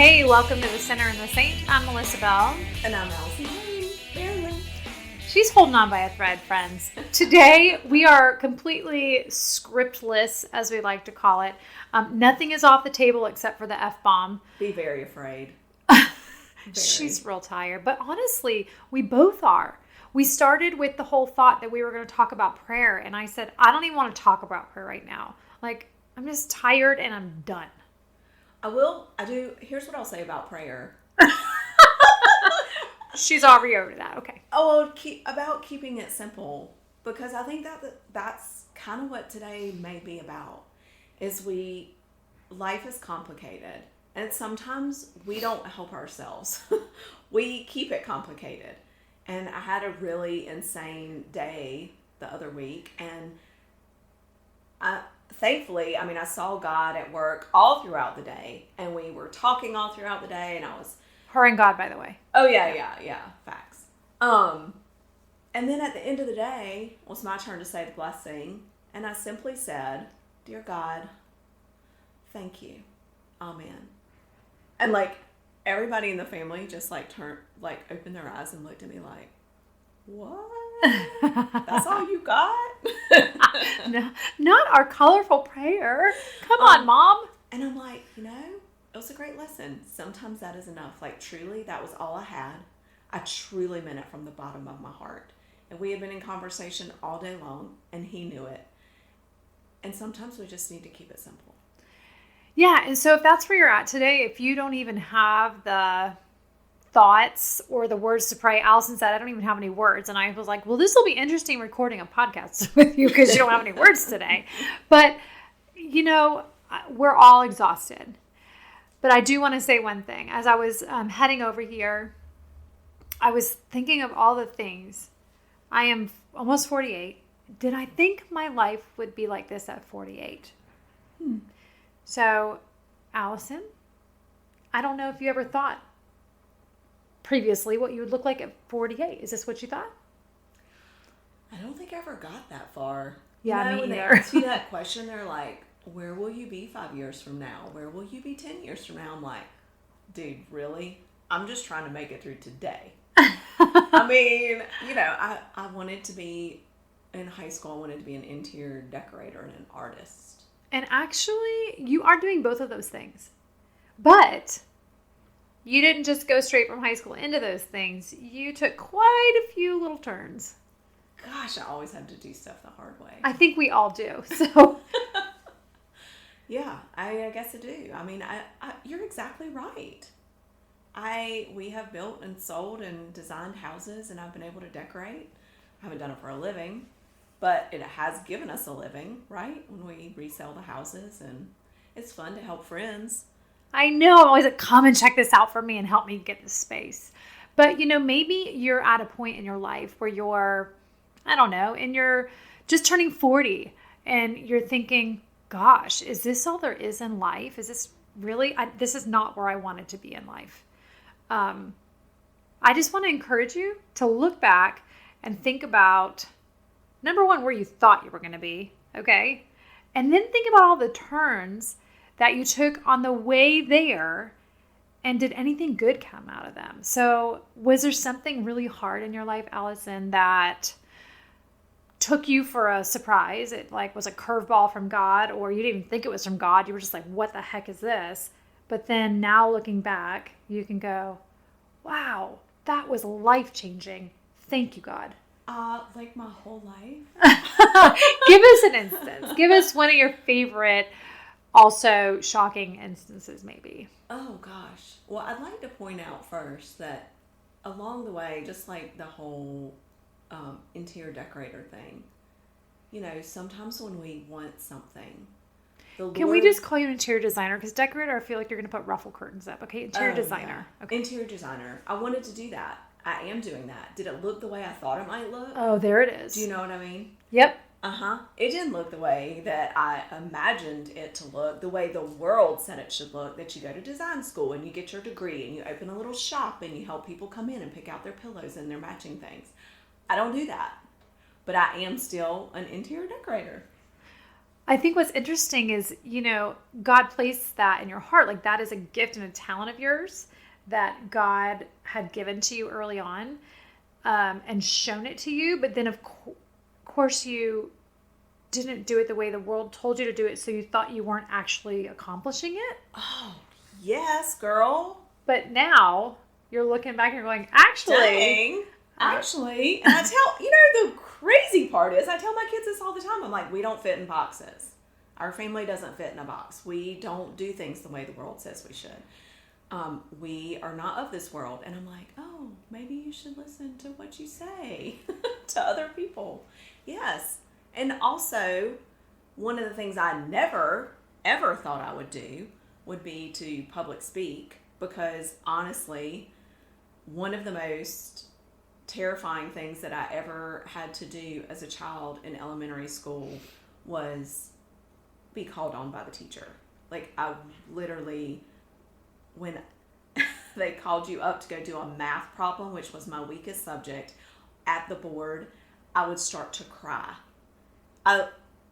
Hey, welcome to the Sinner and the Saint. I'm Melissa Bell. And I'm Allison. Barely. She's holding on by a thread, friends. Today, we are completely scriptless, as we like to call it. Nothing is off the table except for the F-bomb. Be very afraid. She's real tired. But honestly, we both are. We started with the whole thought that we were going to talk about prayer. And I said, I don't even want to talk about prayer right now. I'm just tired and I'm done. Here's what I'll say about prayer. She's already over that. Okay. About keeping it simple. Because I think that's kind of what today may be about. Life is complicated. And sometimes we don't help ourselves. We keep it complicated. And I had a really insane day the other week. And thankfully, I saw God at work all throughout the day. And we were talking all throughout the day. And I was... Her and God, by the way. Oh, yeah. Facts. And then at the end of the day, it was my turn to say the blessing. And I simply said, Dear God, thank you. Amen. And everybody in the family just opened their eyes and looked at me like, what? That's all you got? No, not our colorful prayer. Come on, Mom. And I'm like, it was a great lesson. Sometimes that is enough. Truly, that was all I had. I truly meant it from the bottom of my heart. And we had been in conversation all day long, and he knew it. And sometimes we just need to keep it simple. Yeah, and so if that's where you're at today, if you don't even have the thoughts or the words to pray, Allison said, I don't even have any words. And I was like, well, this will be interesting recording a podcast with you because you don't have any words today. But, we're all exhausted. But I do want to say one thing. As I was heading over here, I was thinking of all the things. I am almost 48. Did I think my life would be like this at 48? So, Allison, I don't know if you ever thought previously what you would look like at 48. Is this what you thought? I don't think I ever got that far. Yeah, me when either. they ask you that question, they're like, where will you be 5 years from now? Where will you be 10 years from now? I'm like, dude, really? I'm just trying to make it through today. I wanted to be, in high school, I wanted to be an interior decorator and an artist. And actually, you are doing both of those things. But you didn't just go straight from high school into those things. You took quite a few little turns. Gosh, I always had to do stuff the hard way. I think we all do. So, yeah, I guess I do. You're exactly right. We have built and sold and designed houses, and I've been able to decorate. I haven't done it for a living, but it has given us a living, right? When we resell the houses, and it's fun to help friends. I know. I'm always like, come and check this out for me and help me get this space. But, maybe you're at a point in your life where you're, and you're just turning 40 and you're thinking, gosh, is this all there is in life? Is this really, this is not where I wanted to be in life. I just want to encourage you to look back and think about, number one, where you thought you were going to be, okay? And then think about all the turns that you took on the way there, and did anything good come out of them? So was there something really hard in your life, Allison, that took you for a surprise? It was a curveball from God, or you didn't even think it was from God. You were just like, what the heck is this? But then now looking back, you can go, wow, that was life-changing. Thank you, God. My whole life? Give us an instance. Give us one of your favorite, also shocking instances, maybe. Oh, gosh. Well, I'd like to point out first that along the way, just like the whole interior decorator thing, sometimes when we want something, Can we just call you an interior designer? Because decorator, I feel like you're going to put ruffle curtains up. Okay, interior designer. Yeah. Okay. Interior designer. I wanted to do that. I am doing that. Did it look the way I thought it might look? Oh, there it is. Do you know what I mean? Yep. It didn't look the way that I imagined it to look, the way the world said it should look, that you go to design school and you get your degree and you open a little shop and you help people come in and pick out their pillows and their matching things. I don't do that. But I am still an interior decorator. I think what's interesting is, God placed that in your heart. Like that is a gift and a talent of yours that God had given to you early on, and shown it to you. But then, of course, you didn't do it the way the world told you to do it. So you thought you weren't actually accomplishing it. Oh, yes, girl. But now you're looking back and you're going, actually. Dang. Actually, and I tell, the crazy part is I tell my kids this all the time. I'm like, we don't fit in boxes. Our family doesn't fit in a box. We don't do things the way the world says we should. We are not of this world. And I'm like, oh, maybe you should listen to what you say to other people. Yes. And also, one of the things I never, ever thought I would do would be to public speak, because honestly, one of the most terrifying things that I ever had to do as a child in elementary school was be called on by the teacher. Like, I literally, when they called you up to go do a math problem, which was my weakest subject, at the board, I would start to cry.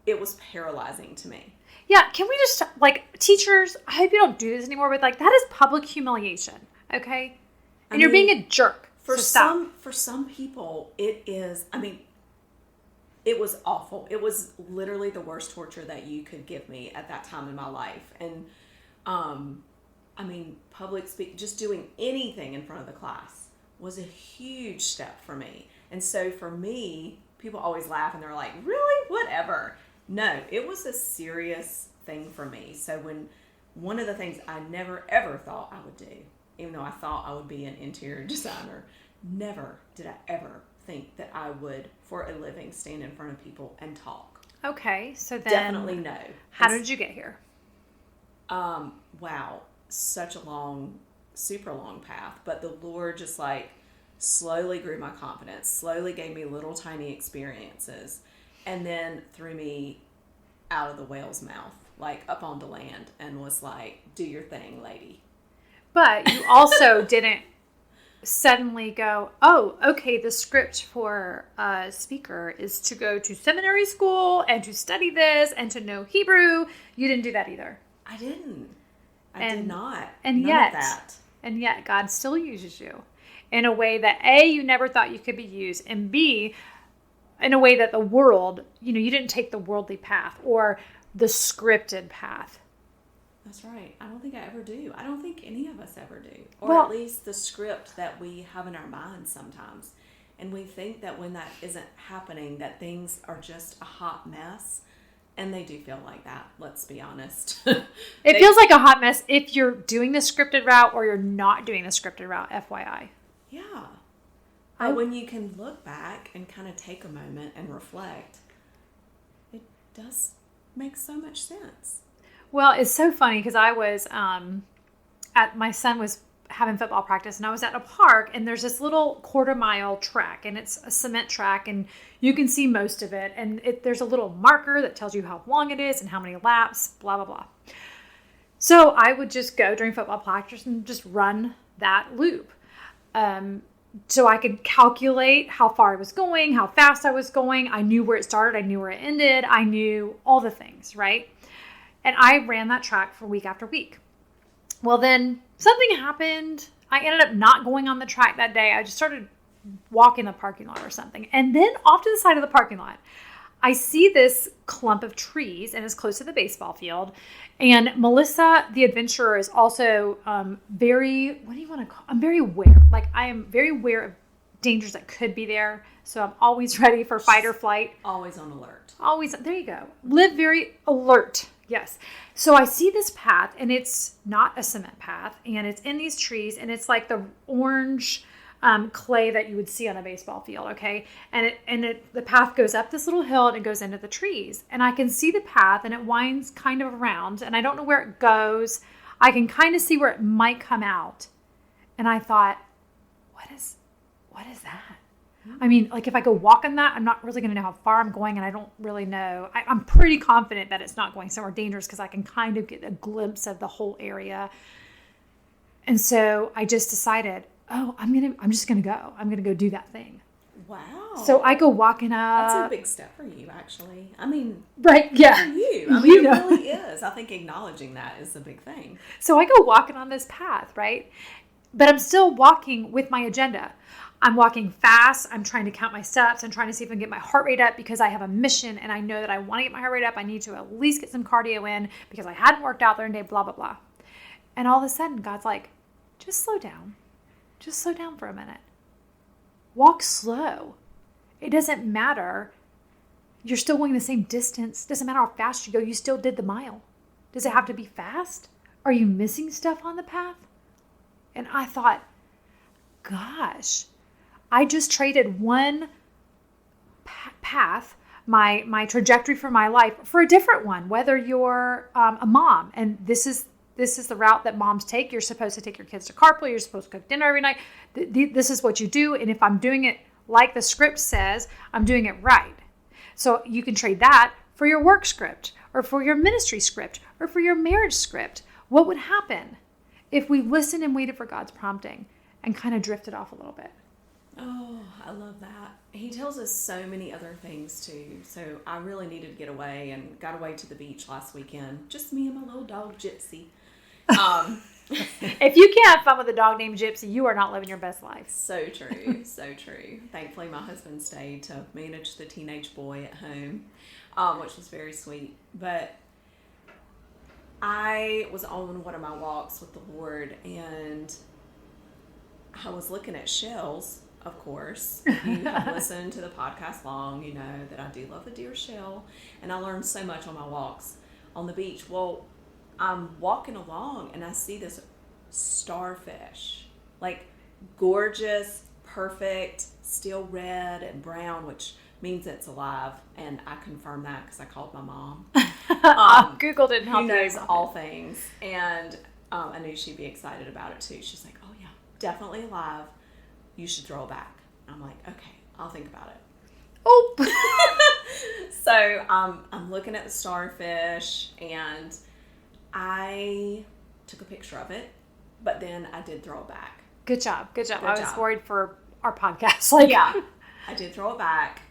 It was paralyzing to me. Yeah, can we just, teachers, I hope you don't do this anymore, but, that is public humiliation, okay? And you're being a jerk. For some people, it is, it was awful. It was literally the worst torture that you could give me at that time in my life. And, public speak, just doing anything in front of the class was a huge step for me. And so for me, people always laugh and they're like, really? Whatever. No, it was a serious thing for me. So one of the things I never ever thought I would do, even though I thought I would be an interior designer, never did I ever think that I would, for a living, stand in front of people and talk. Okay, so then... Definitely no. How did you get here? Wow. Such a super long path. But the Lord just slowly grew my confidence, slowly gave me little tiny experiences, and then threw me out of the whale's mouth, up onto land, and was like, do your thing, lady. But you also didn't suddenly go, oh, okay, the script for a speaker is to go to seminary school and to study this and to know Hebrew. You didn't do that either. I didn't. I did not. And yet God still uses you in a way that A, you never thought you could be used, and B, in a way that the world, you didn't take the worldly path or the scripted path. That's right. I don't think I ever do. I don't think any of us ever do. Or at least the script that we have in our minds sometimes. And we think that when that isn't happening, that things are just a hot mess. And they do feel like that, let's be honest. It feels like a hot mess if you're doing the scripted route or you're not doing the scripted route, FYI. Yeah. But when you can look back and kind of take a moment and reflect, it does make so much sense. Well, it's so funny because I was my son was having football practice, and I was at a park, and there's this little 1/4-mile track, and it's a cement track, and you can see most of it, and there's a little marker that tells you how long it is and how many laps, blah, blah, blah. So I would just go during football practice and just run that loop. So I could calculate how far I was going, how fast I was going. I knew where it started. I knew where it ended. I knew all the things, right? And I ran that track for week after week. Well, then something happened. I ended up not going on the track that day. I just started walking the parking lot or something. And then off to the side of the parking lot, I see this clump of trees, and it's close to the baseball field. And Melissa, the adventurer, is also very, what do you want to call? I'm very aware. I am very aware of dangers that could be there. So I'm always ready for fight or flight. Always on alert. Always. There you go. Live very alert. Yes. So I see this path, and it's not a cement path, and it's in these trees, and it's like the orange clay that you would see on a baseball field. Okay. And the path goes up this little hill, and it goes into the trees, and I can see the path, and it winds kind of around, and I don't know where it goes. I can kind of see where it might come out. And I thought, what is that? I mean, if I go walk on that, I'm not really going to know how far I'm going, and I don't really know. I'm pretty confident that it's not going somewhere dangerous because I can kind of get a glimpse of the whole area. And so I just decided, I'm just going to go. I'm going to go do that thing. Wow. So I go walking up. That's a big step for you, actually. I mean, right, yeah. for you. I mean, it really is. I think acknowledging that is a big thing. So I go walking on this path, right? But I'm still walking with my agenda. I'm walking fast. I'm trying to count my steps. I'm trying to see if I can get my heart rate up because I have a mission and I know that I want to get my heart rate up. I need to at least get some cardio in because I hadn't worked out there in day, blah, blah, blah. And all of a sudden, God's like, just slow down. Just slow down for a minute. Walk slow. It doesn't matter. You're still going the same distance. Doesn't matter how fast you go. You still did the mile. Does it have to be fast? Are you missing stuff on the path? And I thought, gosh, I just traded one path, my trajectory for my life, for a different one. Whether you're a mom, and this is the route that moms take. You're supposed to take your kids to carpool. You're supposed to cook dinner every night. This is what you do. And if I'm doing it like the script says, I'm doing it right. So you can trade that for your work script or for your ministry script or for your marriage script. What would happen if we listened and waited for God's prompting and kind of drifted off a little bit? Oh, I love that. He tells us so many other things too. So I really needed to get away and got away to the beach last weekend. Just me and my little dog Gypsy. If you can't have fun with a dog named Gypsy, you are not living your best life. So true. So true. Thankfully, my husband stayed to manage the teenage boy at home, which was very sweet. But I was on one of my walks with the Lord, and I was looking at shells, of course. If you have listened to the podcast long, you know that I do love a deer shell, and I learned so much on my walks on the beach. Well, I'm walking along, and I see this starfish, like gorgeous, perfect, still red and brown, which means it's alive, and I confirmed that because I called my mom. Google didn't help Who you. knows all things, and I knew she'd be excited about it too. She's like, "Oh yeah, definitely alive. You should throw it back." I'm like, "Okay, I'll think about it." Oh. So I'm looking at the starfish, and I took a picture of it, but then I did throw it back. Good job. I was job. worried for our podcast. Yeah, I did throw it back.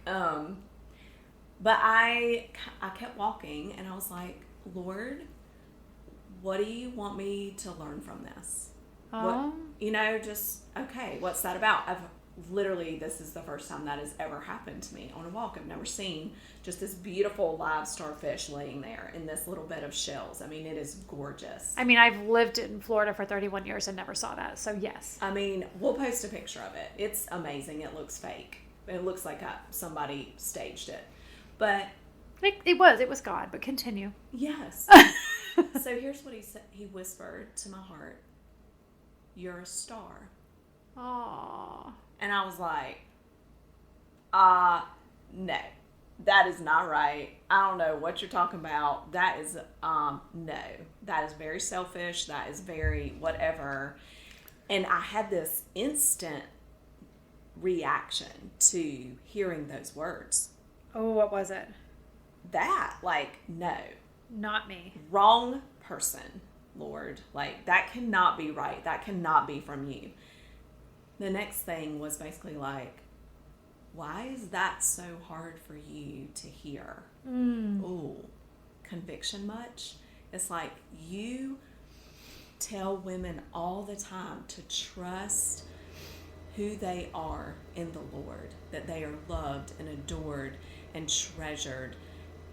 But I kept walking, and I was like, "Lord, what do you want me to learn from this? Just, okay, what's that about?" This is the first time that has ever happened to me on a walk. I've never seen just this beautiful live starfish laying there in this little bed of shells. I mean, it is gorgeous. I mean, I've lived in Florida for 31 years and never saw that. So yes. I mean, we'll post a picture of it. It's amazing. It looks fake. It looks like somebody staged it. But it was God, but continue. Yes. So here's what he said. He whispered to my heart, "You're a star." Aww. And I was like, no, that is not right. I don't know what you're talking about. That is, no, that is very selfish. That is very whatever. And I had this instant reaction to hearing those words. Oh, what was it? No. Not me. Wrong person, Lord. That cannot be right. That cannot be from you. The next thing was basically why is that so hard for you to hear? Ooh, conviction much? It's like you tell women all the time to trust who they are in the Lord, that they are loved and adored and treasured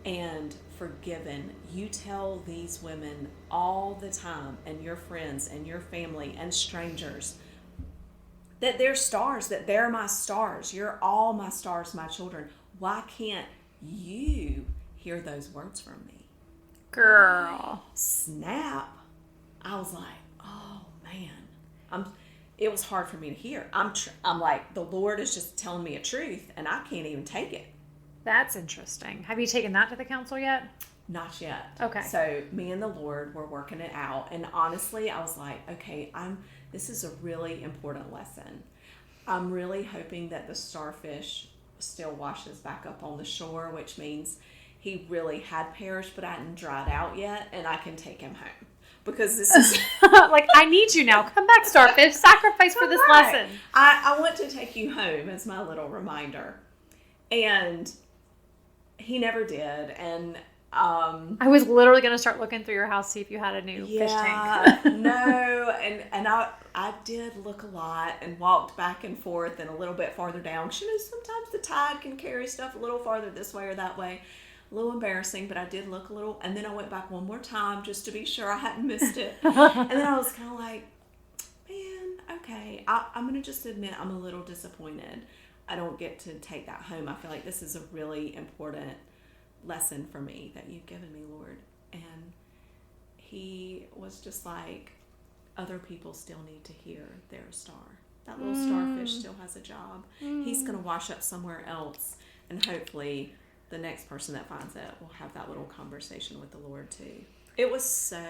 and forgiven. You tell these women all the time, and your friends and your family and strangers, that they're stars, that they're my stars. You're all my stars, my children. Why can't you hear those words from me? Girl. Snap. I was like, oh man. It was hard for me to hear. I'm like, the Lord is just telling me a truth, and I can't even take it. That's interesting. Have you taken that to the council yet? Not yet. Okay. So me and the Lord were working it out, and honestly, I was like, okay, this is a really important lesson. I'm really hoping that the starfish still washes back up on the shore, which means he really had perished but hadn't dried out yet, and I can take him home. because this is like, I need you now. Come back, Starfish. Sacrifice for this lesson. I want to take you home as my little reminder. And he never did. And I was literally going to start looking through your house, see if you had a new fish tank. No, and I did look a lot and walked back and forth and a little bit farther down. You know, sometimes the tide can carry stuff a little farther this way or that way. A little embarrassing, but I did look a little, and then I went back one more time just to be sure I hadn't missed it. And then I was kind of like, man, okay, I'm going to just admit I'm a little disappointed. I don't get to take that home. I feel like this is a really important lesson for me that you've given me, Lord. And he was just like, other people still need to hear their star. That little starfish still has a job. He's going to wash up somewhere else, and hopefully the next person that finds it will have that little conversation with the Lord too. It was so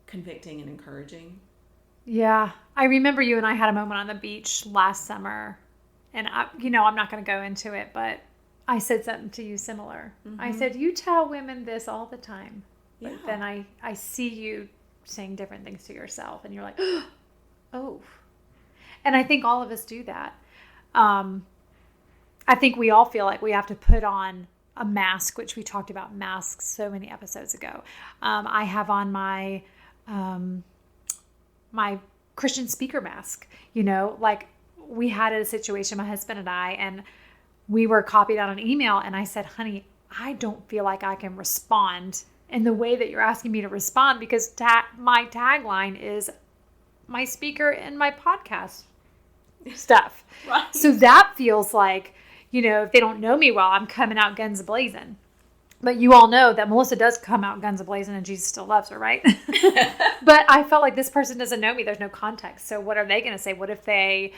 convicting and encouraging. Yeah. I remember you and I had a moment on the beach last summer, and I'm not going to go into it, but I said something to you similar. Mm-hmm. I said, you tell women this all the time, but then I see you saying different things to yourself, and you're like, oh. And I think all of us do that. I think we all feel like we have to put on a mask, which we talked about masks so many episodes ago. I have on my my Christian speaker mask. Like we had a situation, my husband and I, and we were copied on an email, and I said, honey, I don't feel like I can respond in the way that you're asking me to respond, because my tagline is my speaker and my podcast stuff. Right. So that feels like, if they don't know me well, I'm coming out guns a-blazing. But you all know that Melissa does come out guns a-blazing, and Jesus still loves her, right? But I felt like this person doesn't know me. There's no context. So what are they going to say? What if they...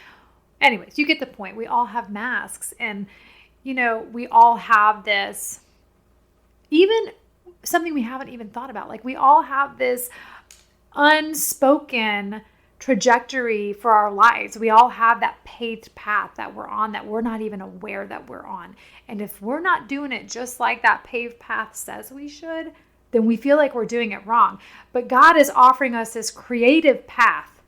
Anyways, you get the point. We all have masks, and, we all have this, even something we haven't even thought about. Like, we all have this unspoken trajectory for our lives. We all have that paved path that we're on that we're not even aware that we're on. And if we're not doing it just like that paved path says we should, then we feel like we're doing it wrong. But God is offering us this creative path,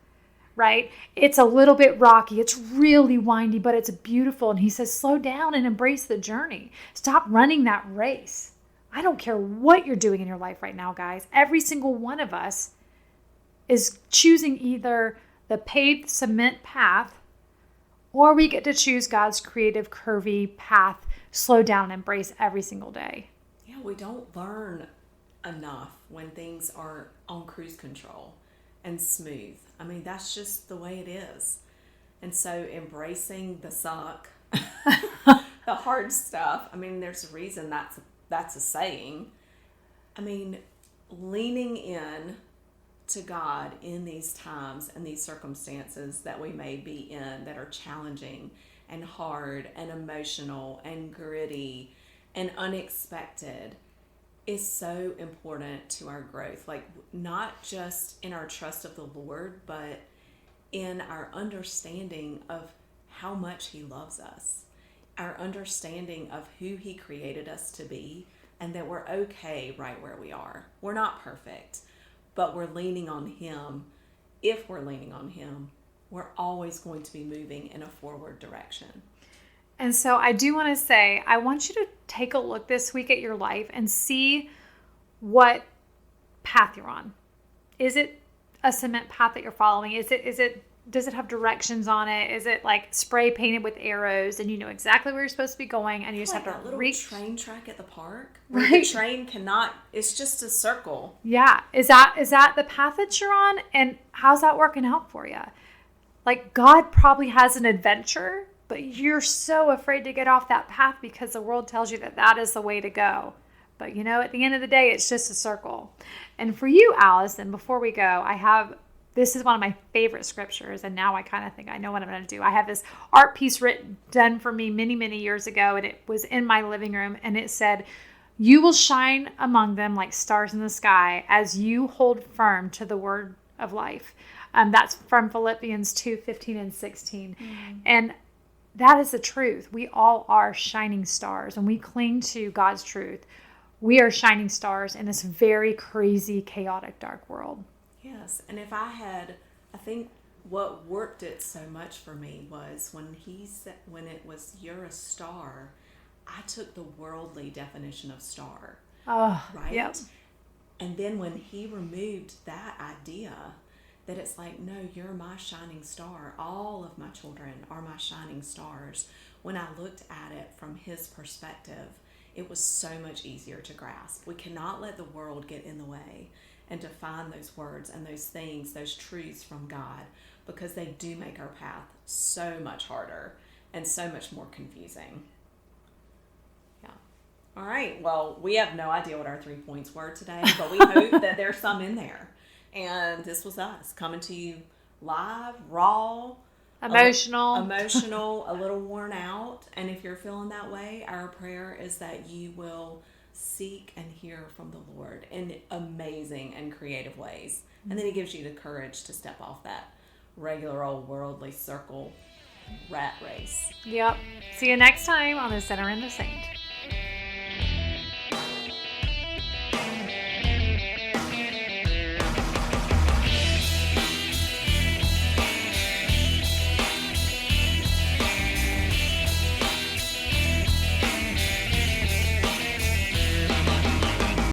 right? It's a little bit rocky. It's really windy, but it's beautiful. And he says, slow down and embrace the journey. Stop running that race. I don't care what you're doing in your life right now, guys. Every single one of us is choosing either the paved cement path, or we get to choose God's creative, curvy path, slow down, and embrace every single day. Yeah, we don't learn enough when things are on cruise control and smooth. I mean, that's just the way it is. And so embracing the suck, the hard stuff, I mean, there's a reason that's a saying. I mean, leaning in to God in these times and these circumstances that we may be in that are challenging and hard and emotional and gritty and unexpected is so important to our growth. Like, not just in our trust of the Lord, but in our understanding of how much He loves us, our understanding of who He created us to be, and that we're okay right where we are. We're not perfect, but we're leaning on Him. If we're leaning on Him, we're always going to be moving in a forward direction. And so I do want to say, I want you to take a look this week at your life and see what path you're on. Is it a cement path that you're following? Does it have directions on it? Is it like spray painted with arrows and you know exactly where you're supposed to be going, and you just have to little train track at the park where the train cannot, it's just a circle. Yeah. Is that the path that you're on? And how's that working out for you? Like, God probably has an adventure, but you're so afraid to get off that path because the world tells you that is the way to go. But at the end of the day, it's just a circle. And for you, Allison, before we go, this is one of my favorite scriptures, and now I kind of think I know what I'm going to do. I have this art piece done for me many, many years ago, and it was in my living room, and it said, "You will shine among them like stars in the sky as you hold firm to the word of life." That's from Philippians 2:15 and 16. Mm-hmm. And that is the truth. We all are shining stars, and we cling to God's truth. we are shining stars in this very crazy, chaotic, dark world. Yes. And I think what worked it so much for me was when he said, when it was, you're a star, I took the worldly definition of star. Oh, Right? yep. And then when he removed that idea, that it's like, no, you're my shining star. All of my children are my shining stars. When I looked at it from his perspective, it was so much easier to grasp. We cannot let the world get in the way and define those words and those things, those truths from God, because they do make our path so much harder and so much more confusing. Yeah. All right. Well, we have no idea what our 3 points were today, but we hope that there's some in there. And this was us coming to you live, raw, Emotional. a little worn out. And if you're feeling that way, our prayer is that you will seek and hear from the Lord in amazing and creative ways. And then he gives you the courage to step off that regular old worldly circle rat race. Yep. See you next time on The Sinner and the Saint.